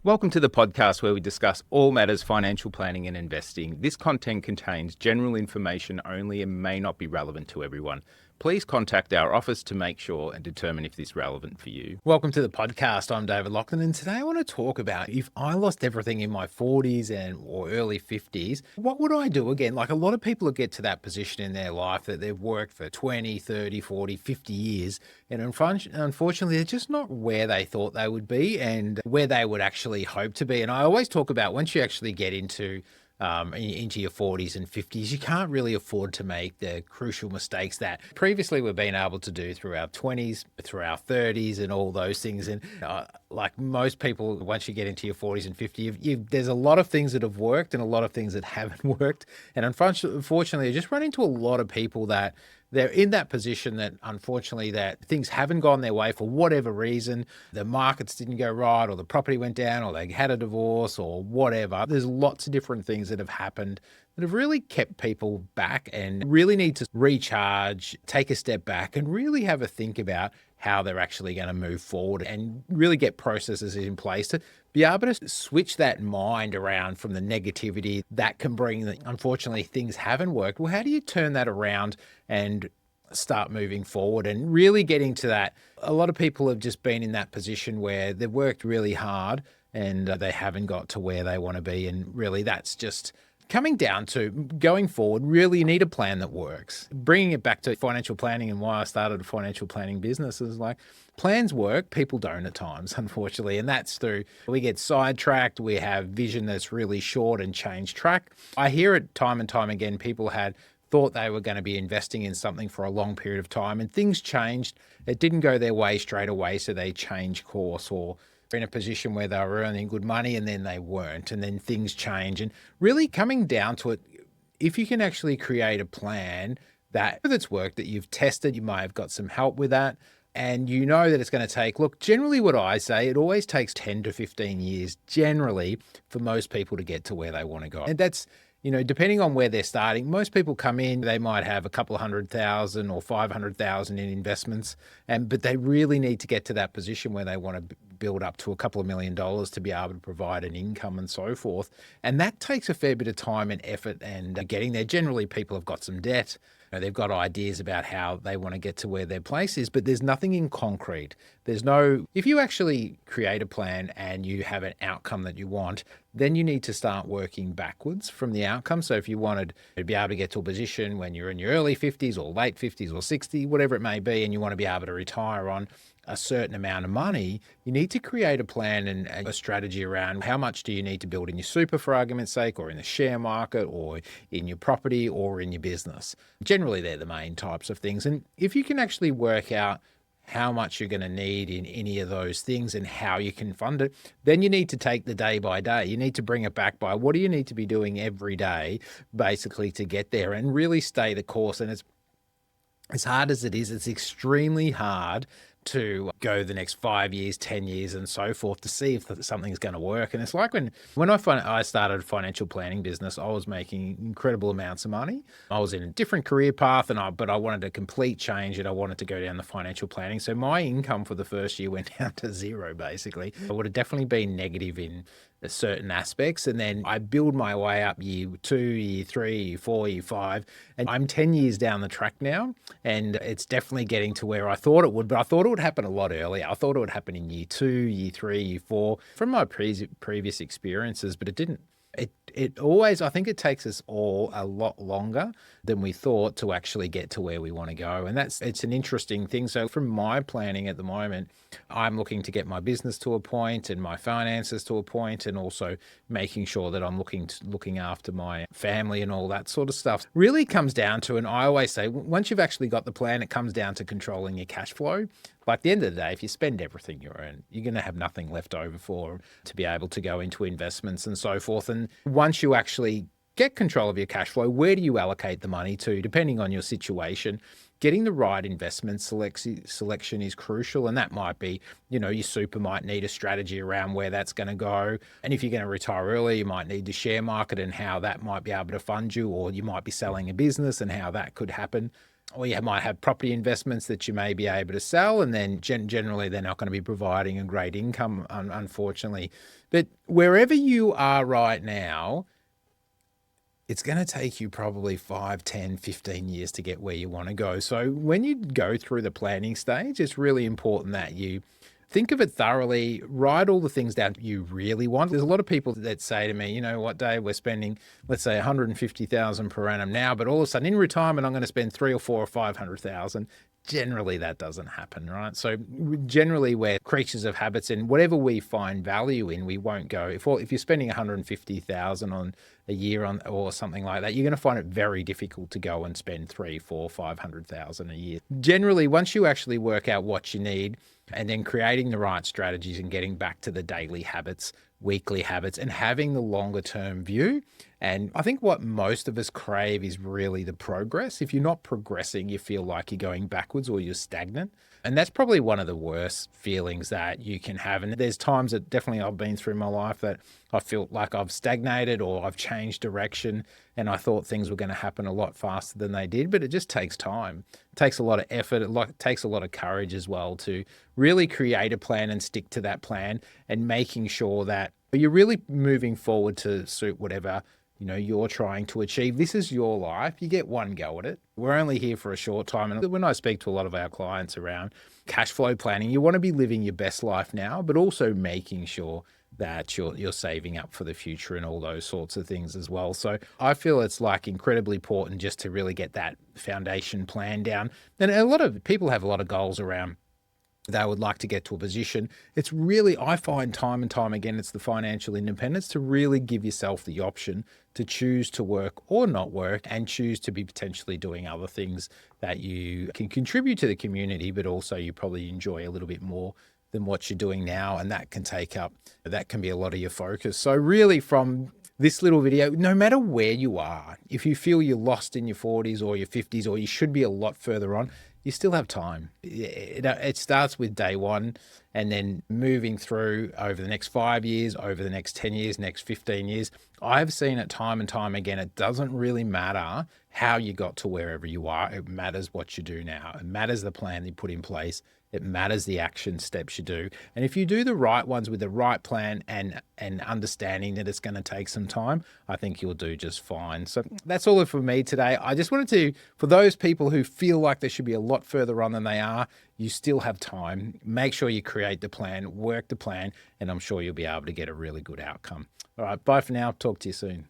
Welcome to the podcast where we discuss all matters financial planning and investing. This content contains general information only and may not be relevant to everyone. Please contact our office to make sure and determine if this is relevant for you. Welcome to the podcast. I'm David Loughlin, and today I want to talk about if I lost everything in my 40s or early 50s, what would I do again? Like a lot of people get to that position in their life that they've worked for 20, 30, 40, 50 years, and unfortunately, they're just not where they thought they would be and where they would actually hope to be. And I always talk about once you actually get into your 40s and 50s, you can't really afford to make the crucial mistakes that previously we've been able to do through our 20s, through our 30s and all those things. And like most people, once you get into your 40s and 50s, there's a lot of things that have worked and a lot of things that haven't worked. And unfortunately, I just run into a lot of people that they're in that position that unfortunately that things haven't gone their way for whatever reason. The markets didn't go right, or the property went down, or they had a divorce or whatever. There's lots of different things that have happened that have really kept people back and really need to recharge, take a step back and really have a think about how they're actually going to move forward and really get processes in place to be able to switch that mind around from the negativity that can bring that unfortunately things haven't worked. Well, how do you turn that around and start moving forward and really getting to that? A lot of people have just been in that position where they've worked really hard and they haven't got to where they want to be. And really that's just coming down to going forward, really you need a plan that works. Bringing it back to financial planning and why I started a financial planning business is like plans work, people don't at times, unfortunately. And that's through we get sidetracked, we have vision that's really short and change track. I hear it time and time again, people had thought they were going to be investing in something for a long period of time and things changed. It didn't go their way straight away, so they changed course or in a position where they were earning good money and then they weren't, and then things change. And really coming down to it, if you can actually create a plan that's worked, that you've tested, you might have got some help with that, and you know that it's going to take, look, generally what I say, it always takes 10 to 15 years generally for most people to get to where they want to go. And that's, depending on where they're starting, most people come in, they might have a couple of $100,000 or $500,000 in investments, but they really need to get to that position where they want to build up to a couple of $1 million to be able to provide an income and so forth. And that takes a fair bit of time and effort and getting there. Generally, people have got some debt. They've got ideas about how they want to get to where their place is, but there's nothing in concrete. If you actually create a plan and you have an outcome that you want, then you need to start working backwards from the outcome. So if you wanted to be able to get to a position when you're in your early 50s or late 50s or 60, whatever it may be, and you want to be able to retire on a certain amount of money, you need to create a plan and a strategy around how much do you need to build in your super, for argument's sake, or in the share market, or in your property, or in your business. Generally, they're the main types of things. And if you can actually work out how much you're going to need in any of those things and how you can fund it, then you need to take the day by day. You need to bring it back by what do you need to be doing every day, basically, to get there and really stay the course. And as hard as it is, it's extremely hard to go the next 5 years, 10 years and so forth to see if something's going to work. And it's like when I started a financial planning business, I was making incredible amounts of money. I was in a different career path but I wanted a complete change and I wanted to go down the financial planning. So my income for the first year went down to zero, basically. I would have definitely been negative in certain aspects. And then I build my way up year 2, year 3, year 4, year 5, and I'm 10 years down the track now. And it's definitely getting to where I thought it would, but I thought it would happen a lot earlier. I thought it would happen in year 2, year 3, year 4 from my previous experiences, but it didn't. It always, I think it takes us all a lot longer than we thought to actually get to where we want to go. And it's an interesting thing. So from my planning at the moment, I'm looking to get my business to a point and my finances to a point, and also making sure that I'm looking after my family and all that sort of stuff. Really comes down to, and I always say, once you've actually got the plan, it comes down to controlling your cash flow. Like at the end of the day, if you spend everything you earn, you're going to have nothing left over to be able to go into investments and so forth. And once you actually get control of your cash flow, where do you allocate the money to, depending on your situation? Getting the right investment selection is crucial. And that might be, your super might need a strategy around where that's going to go. And if you're going to retire early, you might need the share market and how that might be able to fund you, or you might be selling a business and how that could happen. Or you might have property investments that you may be able to sell, and then generally they're not going to be providing a great income, unfortunately. But wherever you are right now, it's going to take you probably 5, 10, 15 years to get where you want to go. So when you go through the planning stage, it's really important that you think of it thoroughly, write all the things down you really want. There's a lot of people that say to me, you know what, Dave, we're spending, let's say 150,000 per annum now, but all of a sudden in retirement, I'm going to spend 3 or 4 or 500,000. Generally, that doesn't happen, right? So generally, we're creatures of habits, and whatever we find value in, we won't go. If you're spending 150,000 on a year on or something like that, you're going to find it very difficult to go and spend 3, 4, 500,000 a year. Generally, once you actually work out what you need, and then creating the right strategies and getting back to the daily habits, weekly habits, and having the longer term view. And I think what most of us crave is really the progress. If you're not progressing, you feel like you're going backwards or you're stagnant. And that's probably one of the worst feelings that you can have. And there's times that definitely I've been through my life that I feel like I've stagnated or I've changed direction, and I thought things were going to happen a lot faster than they did, but it just takes time. It takes a lot of effort. It takes a lot of courage as well to really create a plan and stick to that plan, and making sure that you're really moving forward to suit whatever you're trying to achieve. This is your life. You get one go at it. We're only here for a short time. And when I speak to a lot of our clients around cash flow planning, you want to be living your best life now, but also making sure that you're saving up for the future and all those sorts of things as well. So I feel it's like incredibly important just to really get that foundation plan down. And a lot of people have a lot of goals around they would like to get to a position. It's really, I find time and time again, it's the financial independence to really give yourself the option to choose to work or not work, and choose to be potentially doing other things that you can contribute to the community, but also you probably enjoy a little bit more than what you're doing now. And that can be a lot of your focus. So really from this little video, no matter where you are, if you feel you're lost in your 40s or your 50s, or you should be a lot further on, you still have time. It starts with day one, and then moving through over the next 5 years, over the next 10 years, next 15 years. I've seen it time and time again. It doesn't really matter how you got to wherever you are. It matters what you do now. It matters the plan you put in place. It matters the action steps you do. And if you do the right ones with the right plan and understanding that it's going to take some time, I think you'll do just fine. So that's all for me today. I just wanted to, for those people who feel like they should be a lot further on than they are, you still have time. Make sure you create the plan, work the plan, and I'm sure you'll be able to get a really good outcome. All right, bye for now. Talk to you soon.